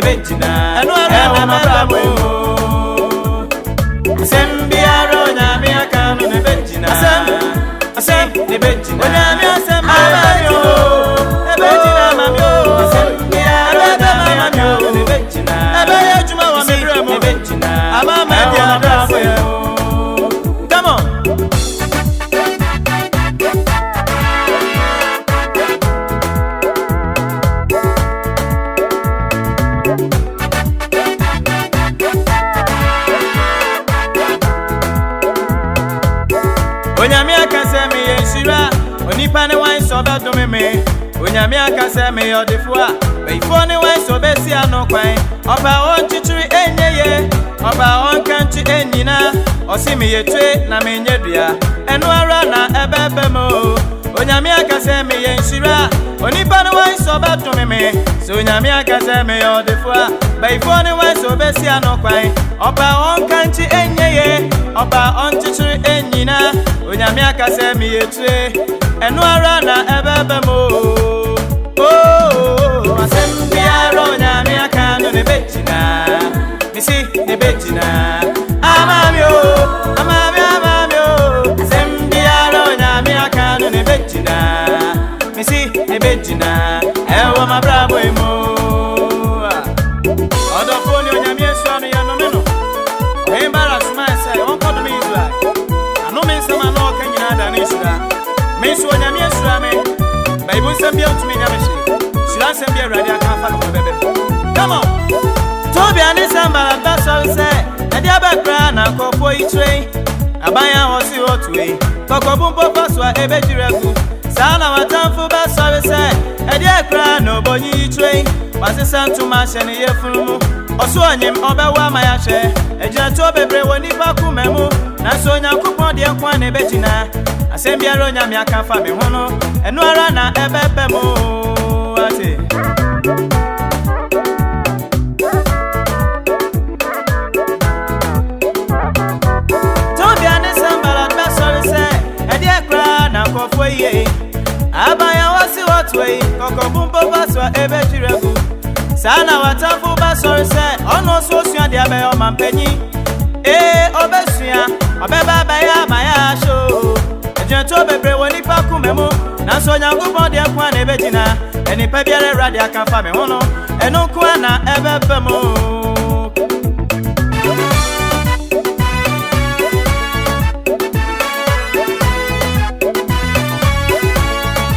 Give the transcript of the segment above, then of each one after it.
nebejina ewa mabrabo Asem biara Onyame aka no nebejina Asem nebejina Onyame Asem mamio nebejina mamio Asem biara Onyame aka no nebejina ebe ejuma wa mebrem nebejina amama dia na brabo come on Onyame aka se me yenshira onipa ne wan so be do me Onyame aka se me odefo a beifo ne wan so be si anokwan oba on chichiri enyeye oba on kanchi enyina osi me yetwe na me nyedua eno ara na ebebe mo Onyame aka se me yenshira onipa ne wan so be do me so Onyame aka se me odefo a beifo ne wan so be si anokwan oba on kanchi enyeye oba on chichiri enyina Onyame aka se me yetwe eno ara na ebebe mo Asem biara Onyame aka no nebejina misi nebejina amamio Asem biara Onyame aka no nebejina misi nebejina ewa mabrabo emo odofo ni Onyame esu no ya no me no embara suma say on kodo me Israel ano Mensah ma no kanyina da na Israel Mensah Onyame esu me Bible say bia utumi nyame she Shiransem bia ready aka fa no bebe come on Tobi ani sambara da so say e dia ba kra na kofo itre abanya ho si otwe kokobun popo so ebejiregu sana watamfu ba so say e dia kra no bonyi itre wasesantu ma hye ne yefunu oso onyem obewa ma ya hye ejira to bebre woni pa kumemu na so Nyankopon de kwa ne bejina Asem biara Onyame aka fa me ho no eno ara na ebebe mo ate Tobi ani sambara da sorry say e dia kra na kofo ye abaya wasi wotwe kokobun popa so ebejiregu sana watafu ba sorry say ono so sua de abeyo mampanyi obesua obeba ba ya maya show Ejento bebre woni pa kumemu na so Nyankopon de kwa na ebejina enipa biara rade aka fa me ho no eno kwa na ebebe mo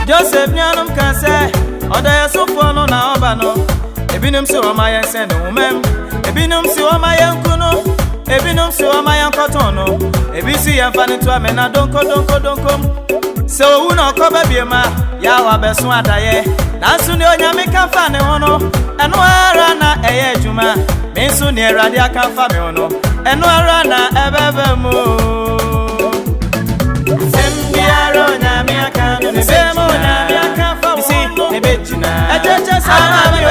Joseph nyanum kan se oda yesofo no na oba no ebinim se o mayen se no umem ebinim se o mayen kuno ebinom si o mayan kotono ebisi yamfani to amena donko so wu no ko babiema ya wa beso adaye nansu ne Onyame kan fa ne hono eno ara na eye adwuma mensu ne Awurade aka fa me hono eno ara na ebebe mo sembiara Onyame aka no ne bemo Onyame aka fa wo no nebejina ejeje sama me